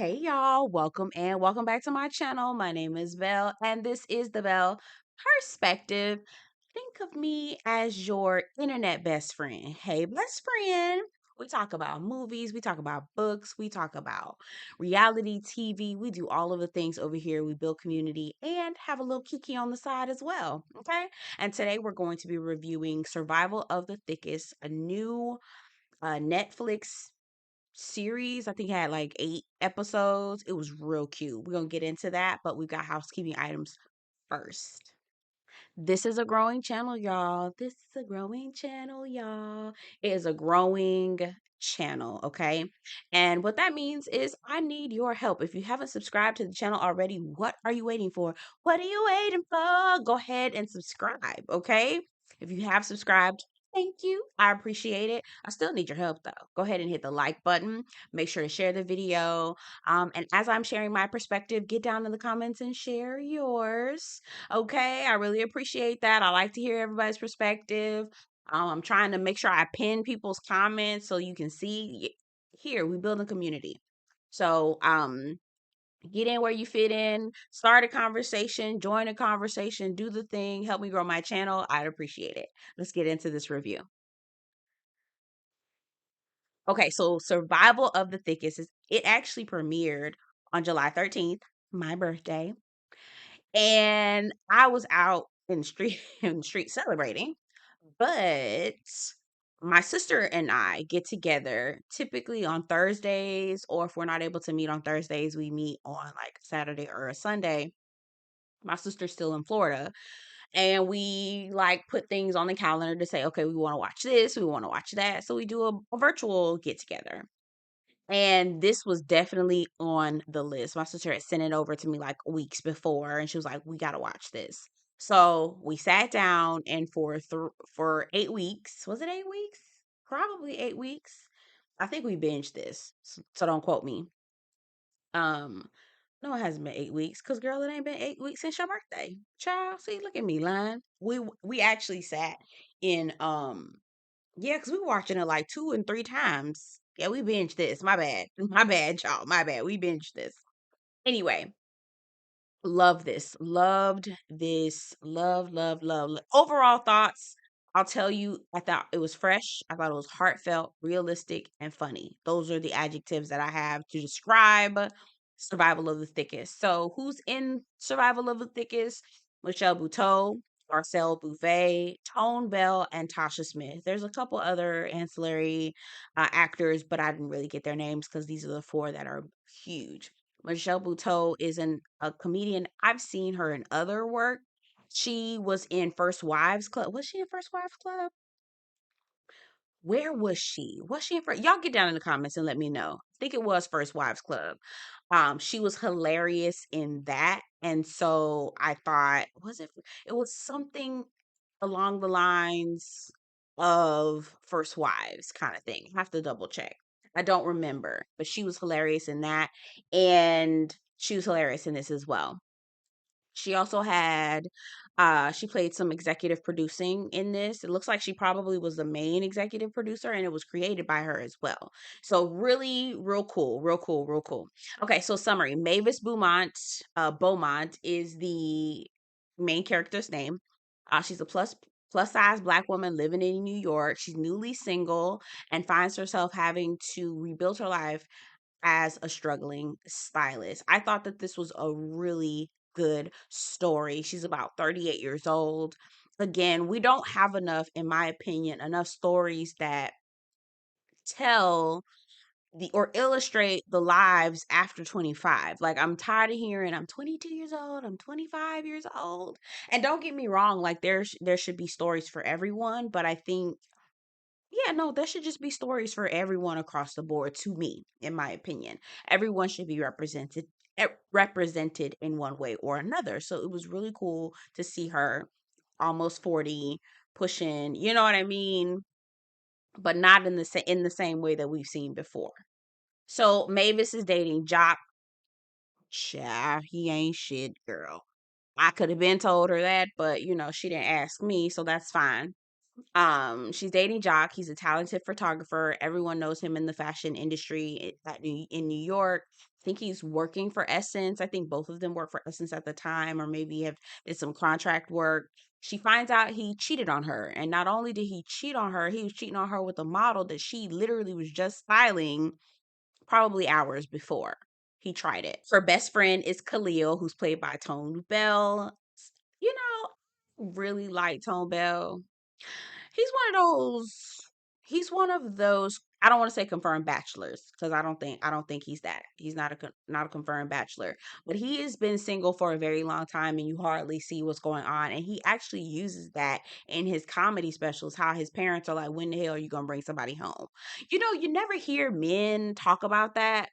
Hey y'all, welcome and welcome back to my channel. My name is Belle and this is the Belle Perspective. Think of me as your internet best friend. Hey, best friend. We talk about movies, we talk about books, we talk about reality TV. We do all of the things over here. We build community and have a little kiki on the side as well. Okay. And today we're going to be reviewing Survival of the Thickest, a new Netflix series. I think it had like 8 episodes. It was real cute. We're gonna get into that, but we've got housekeeping items first. This is a growing channel, y'all. This is a growing channel, y'all. It is a growing channel, okay? And what that means is I need your help. If you haven't subscribed to the channel already, what are you waiting for? What are you waiting for? Go ahead and subscribe, okay? If you have subscribed, thank you. I appreciate it. I still need your help though. Go ahead and hit the like button. Make sure to share the video. And as I'm sharing my perspective, get down in the comments and share yours. Okay, I really appreciate that. I like to hear everybody's perspective. I'm trying to make sure I pin people's comments so you can see here we build a community. So get in where you fit in, start a conversation, join a conversation, do the thing, help me grow my channel. I'd appreciate it. Let's get into this review. Okay, so Survival of the Thickest it actually premiered on July 13th, my birthday. And I was out in the street in the street celebrating. But my sister and I get together typically on Thursdays, or if we're not able to meet on Thursdays, we meet on like Saturday or a Sunday. My sister's still in Florida, and we like put things on the calendar to say, okay, we want to watch this, we want to watch that. So we do a virtual get together. And this was definitely on the list. My sister had sent it over to me like weeks before, and she was like, "We got to watch this." So we sat down, and for 8 weeks, was it 8 weeks? Probably 8 weeks. I think we binged this, so don't quote me. Um, no, it hasn't been 8 weeks, cause girl, it ain't been 8 weeks since your birthday, child. See, look at me lying. We actually sat in yeah, because we were watching it like 2 and 3 times. Yeah, we binged this. My bad. My bad, y'all. My bad. We binged this. Anyway, love this. Loved this. Overall thoughts, I'll tell you, I thought it was fresh. I thought it was heartfelt, realistic, and funny. Those are the adjectives that I have to describe Survival of the Thickest. So, who's in Survival of the Thickest? Michelle Buteau, Marcel Bouvet, Tone Bell, and Tasha Smith. There's a couple other ancillary actors, but I didn't really get their names because these are the four that are huge. Michelle Buteau is a comedian. I've seen her in other work. She was in First Wives Club. Was she in First Wives Club? Where was she? Was she in first? Y'all get down in the comments and let me know. I think it was First Wives Club. She was hilarious in that. And so I thought, it was something along the lines of First Wives kind of thing. I have to double check. I don't remember, but she was hilarious in that. And she was hilarious in this as well. She also had she played some executive producing in this. It looks like she probably was the main executive producer and it was created by her as well. So really real cool, real cool, real cool. Okay, so summary. Mavis Beaumont is the main character's name. She's a plus size black woman living in New York. She's newly single and finds herself having to rebuild her life as a struggling stylist. I thought that this was a really good story. She's about 38 years old. Again, we don't have enough, in my opinion, enough stories that tell the or illustrate the lives after 25. Like I'm tired of hearing I'm 22 years old, I'm 25 years old. And don't get me wrong, like there should be stories for everyone, but I think yeah, no, there should just be stories for everyone across the board to me, in my opinion. Everyone should be represented in one way or another. So it was really cool to see her almost 40 pushing, you know what I mean, but not in the same way that we've seen before. So Mavis is dating Jock. Child, he ain't shit, girl. I could have been told her that, but she didn't ask me, so that's fine. She's dating Jock. He's a talented photographer. Everyone knows him in the fashion industry in New York. think he's working for Essence. I think both of them work for Essence at the time, or maybe have did some contract work. She finds out he cheated on her. And not only did he cheat on her, he was cheating on her with a model that she literally was just styling probably hours before he tried it. Her best friend is Khalil, who's played by Tone Bell. You know, really like Tone Bell. He's he's one of those, I don't want to say confirmed bachelors, because I don't think he's that. He's not not a confirmed bachelor, but he has been single for a very long time and you hardly see what's going on, and he actually uses that in his comedy specials, how his parents are like, when the hell are you going to bring somebody home? You know, you never hear men talk about that.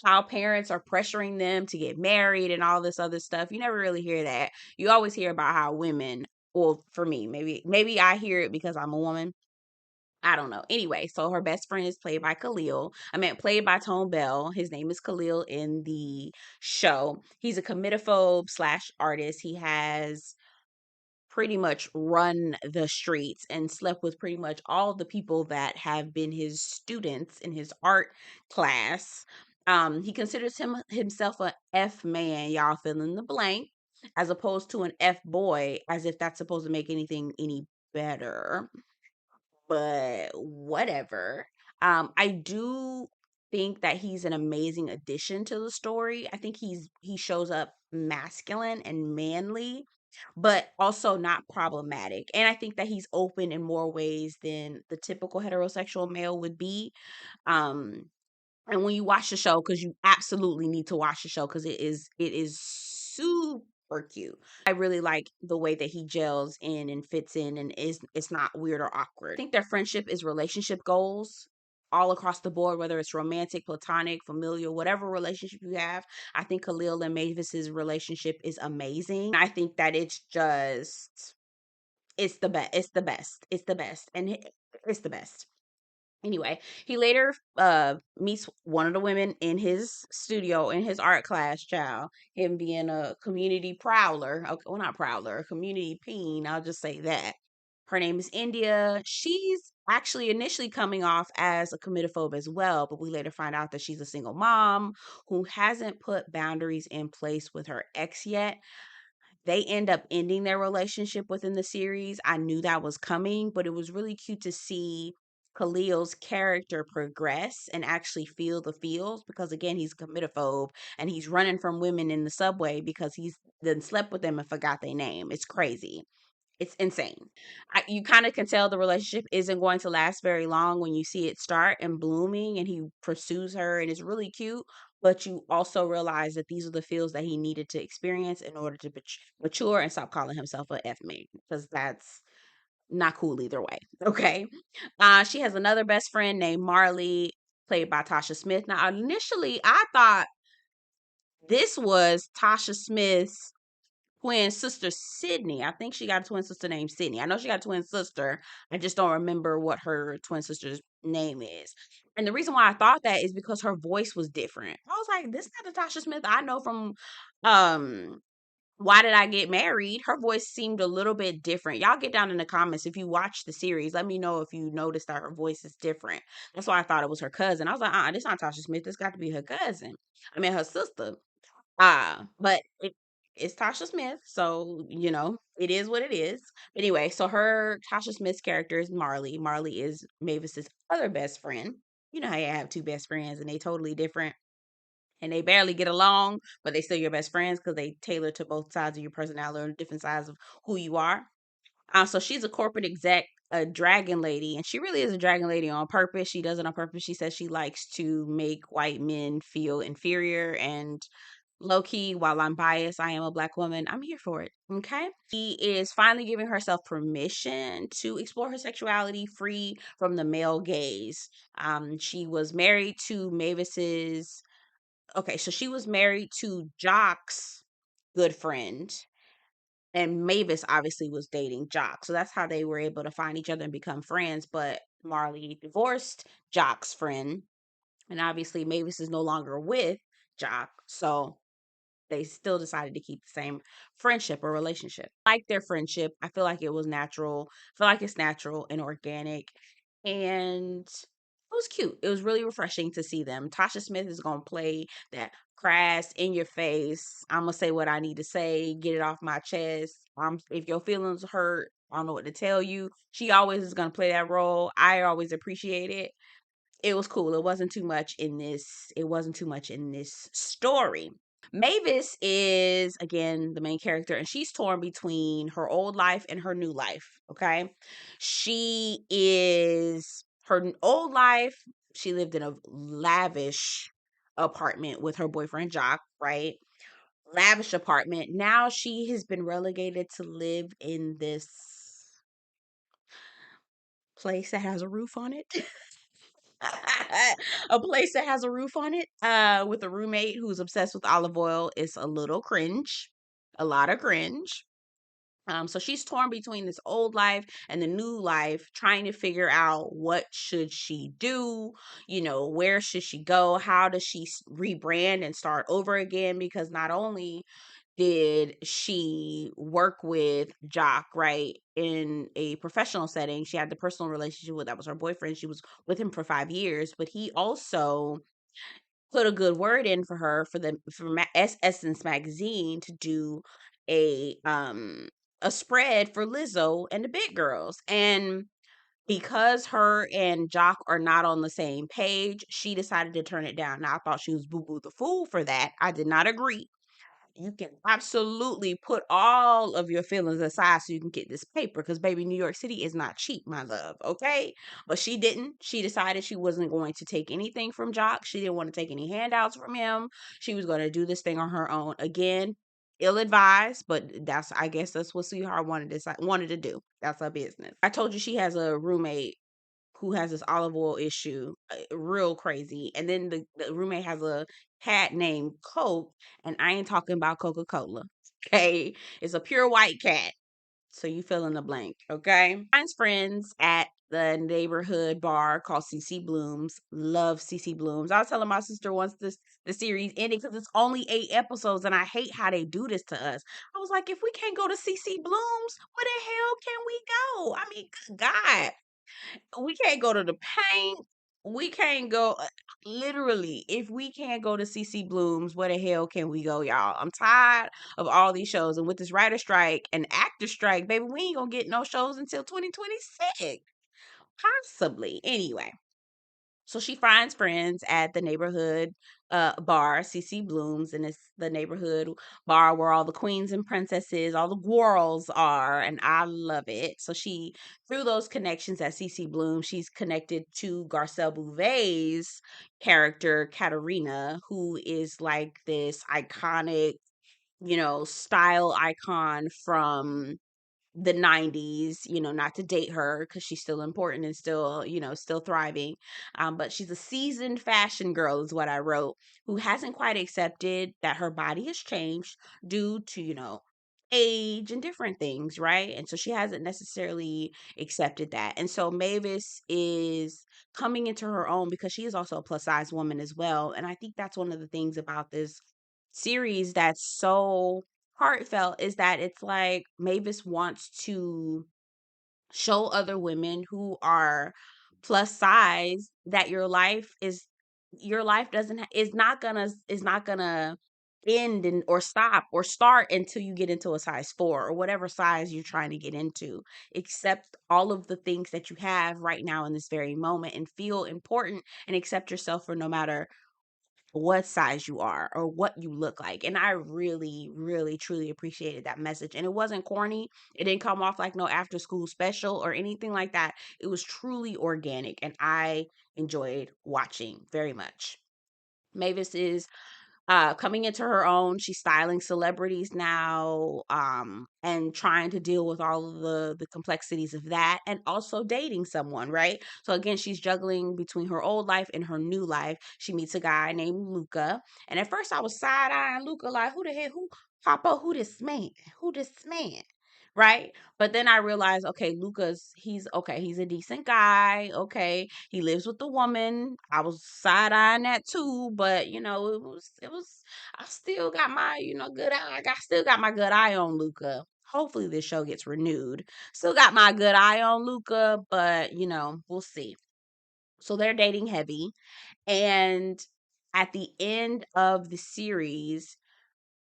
How parents are pressuring them to get married and all this other stuff. You never really hear that. You always hear about how women, well, for me, maybe I hear it because I'm a woman. I don't know. Anyway, so her best friend is played by Khalil. I meant played by Tone Bell. His name is Khalil in the show. He's a committophobe slash artist. He has pretty much run the streets and slept with pretty much all the people that have been his students in his art class. He considers himself a F man, y'all fill in the blank, as opposed to an F boy, as if that's supposed to make anything any better. But whatever. I do think that he's an amazing addition to the story. I think he shows up masculine and manly, but also not problematic. And I think that he's open in more ways than the typical heterosexual male would be. Um, and when you watch the show, because you absolutely need to watch the show, because it is super cute. I really like the way that he gels in and fits in, and is it's not weird or awkward. I think their friendship is relationship goals all across the board, whether it's romantic, platonic, familial, whatever relationship you have. I think Khalil and Mavis's relationship is amazing. I think that it's the best. It's the best. It's the best. It's the best. Anyway, he later meets one of the women in his studio in his art class, child. Him being a community prowler. Okay, well, not prowler, a community peen. I'll just say that. Her name is India. She's actually initially coming off as a committophobe as well, but we later find out that she's a single mom who hasn't put boundaries in place with her ex yet. They end up ending their relationship within the series. I knew that was coming, but it was really cute to see Khalil's character progress and actually feel the feels, because again, he's a committophobe and he's running from women in the subway because he's then slept with them and forgot their name. It's crazy. It's insane. You kind of can tell the relationship isn't going to last very long when you see it start and blooming and he pursues her and it's really cute. But you also realize that these are the feels that he needed to experience in order to mature and stop calling himself a F man, because that's not cool either way. Okay. She has another best friend named Marley, played by Tasha Smith. Now, initially, I thought this was Tasha Smith's twin sister Sydney. I think she got a twin sister named Sydney. I know she got a twin sister. I just don't remember what her twin sister's name is. And the reason why I thought that is because her voice was different. I was like, this is not the Tasha Smith I know from um Why Did I Get Married? Her voice seemed a little bit different. Y'all get down in the comments if you watch the series. Let me know if you noticed that her voice is different. That's why I thought it was her cousin. I was like, this not Tasha Smith. This got to be her cousin. I mean, her sister. But it's Tasha Smith, so it is what it is. Anyway, so her Tasha Smith's character is Marley. Marley is Mavis's other best friend. You know how you have two best friends and they totally different and they barely get along, but they still your best friends because they tailor to both sides of your personality or different sides of who you are. So she's a corporate exec, a dragon lady, and she really is a dragon lady on purpose. She does it on purpose. She says she likes to make white men feel inferior, and low key, while I'm biased, I am a black woman. I'm here for it. Okay. She is finally giving herself permission to explore her sexuality free from the male gaze. She was married to Mavis's. Okay, so she was married to Jock's good friend, and Mavis obviously was dating Jock. So that's how they were able to find each other and become friends. But Marley divorced Jock's friend, and obviously Mavis is no longer with Jock. So they still decided to keep the same friendship or relationship. Like their friendship, I feel like it was natural. I feel like it's natural and organic. And it was cute. It was really refreshing to see them. Tasha Smith is gonna play that crass, in your face. I'm gonna say what I need to say, get it off my chest. If your feelings hurt, I don't know what to tell you. She always is gonna play that role. I always appreciate it. It was cool. It wasn't too much in this. It wasn't too much in this story. Mavis is again the main character, and she's torn between her old life and her new life. Okay, she is her old life. She lived in a lavish apartment with her boyfriend Jock, right? Lavish apartment. Now she has been relegated to live in this place that has a roof on it. A place that has a roof on it, with a roommate who's obsessed with olive oil. Is a little cringe, a lot of cringe. So she's torn between this old life and the new life, trying to figure out what should she do, where should she go, how does she rebrand and start over again? Because not only did she work with Jock, right, in a professional setting, she had the personal relationship with, that was her boyfriend. She was with him for 5 years, but he also put a good word in for her for Essence magazine to do a um a spread for Lizzo and the Big Girls. And because her and Jock are not on the same page, she decided to turn it down. Now I thought she was boo boo the fool for that. I did not agree. You can absolutely put all of your feelings aside so you can get this paper, because baby, New York City is not cheap, my love. Okay, but she didn't. She decided she wasn't going to take anything from Jock. She didn't want to take any handouts from him. She was going to do this thing on her own. Again, ill advised, but I guess that's what sweetheart wanted to do. That's her business. I told you she has a roommate who has this olive oil issue, real crazy. And then the roommate has a cat named Coke, and I ain't talking about Coca-Cola. Okay, it's a pure white cat. So you fill in the blank, okay? Finds friends at the neighborhood bar called CC Blooms. Love CC Blooms. I was telling my sister once the series ended, because it's only 8 episodes, and I hate how they do this to us. I was like, if we can't go to CC Blooms, where the hell can we go? I mean, good God, we can't go to the paint. We can't go. Literally, if we can't go to CC Blooms, where the hell can we go, y'all? I'm tired of all these shows, and with this writer strike and actor strike, baby, we ain't gonna get no shows until 2026, possibly. Anyway, so she finds friends at the neighborhood bar, CC Blooms, and it's the neighborhood bar where all the queens and princesses, all the girls are, and I love it. So she, through those connections at CC Bloom, she's connected to Garcelle Bouvet's character, Katarina, who is like this iconic, style icon from the 90s, not to date her because she's still important and still, still thriving. But she's a seasoned fashion girl, is what I wrote, who hasn't quite accepted that her body has changed due to, age and different things, right? And so she hasn't necessarily accepted that. And so Mavis is coming into her own because she is also a plus size woman as well. And I think that's one of the things about this series that's so heartfelt, is that it's like Mavis wants to show other women who are plus size that your life doesn't is not gonna end or stop or start until you get into a size 4 or whatever size you're trying to get into. Accept all of the things that you have right now in this very moment, and feel important, and accept yourself for no matter what size you are or what you look like. And I really, really, truly appreciated that message. And it wasn't corny. It didn't come off like no after school special or anything like that. It was truly organic, and I enjoyed watching very much. Mavis is coming into her own. She's styling celebrities now, and trying to deal with all of the complexities of that, and also dating someone, right? So again, she's juggling between her old life and her new life. She meets a guy named Luca, and at first I was side-eyeing Luca like, who the heck, Papa, who this man, right? But then I realized, okay, he's okay, he's a decent guy. Okay, he lives with the woman. I was side eyeing that too, but it was I still got my, good eye. Still got my good eye on Luca. Hopefully this show gets renewed. Still got my good eye on Luca, but we'll see. So they're dating heavy. And at the end of the series,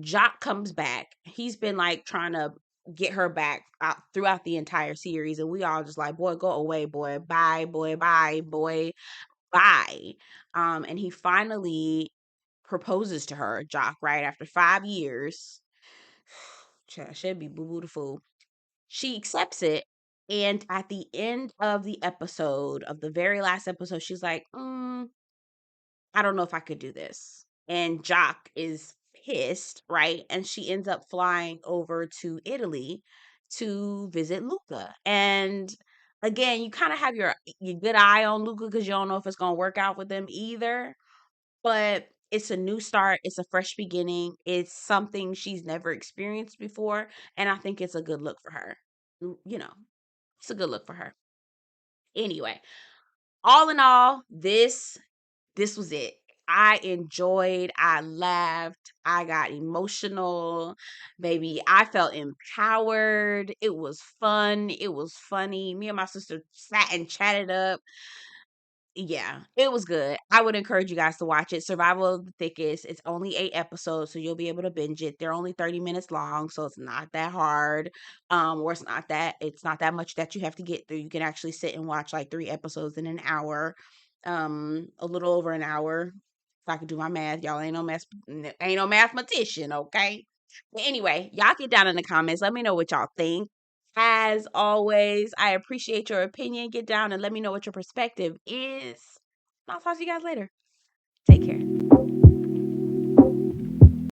Jock comes back. He's been like trying to get her back out throughout the entire series. And we all just like, boy, go away, boy. Bye, boy. Bye, boy. Bye. And he finally proposes to her, Jock, right after 5 years. Should be boo boo the fool. She accepts it. And at the end of the episode, of the very last episode, she's like, I don't know if I could do this. And Jock is pissed, right? And she ends up flying over to Italy to visit Luca. And again, you kind of have your good eye on Luca because you don't know if it's gonna work out with them either. But it's a new start, it's a fresh beginning, it's something she's never experienced before, and I think it's a good look for her. You know, it's a good look for her. Anyway, all in all, this was it. I enjoyed, I laughed, I got emotional, baby. I felt empowered. It was fun, it was funny. Me and my sister sat and chatted up. Yeah, it was good. I would encourage you guys to watch it. Survival of the Thickest. It's only 8 episodes, so you'll be able to binge it. They're only 30 minutes long, so it's not that hard. Or it's not that much that you have to get through. You can actually sit and watch like 3 episodes in an hour. A little over an hour. If I could do my math, y'all ain't no mathematician, okay? But anyway, y'all get down in the comments. Let me know what y'all think. As always, I appreciate your opinion. Get down and let me know what your perspective is. I'll talk to you guys later. Take care.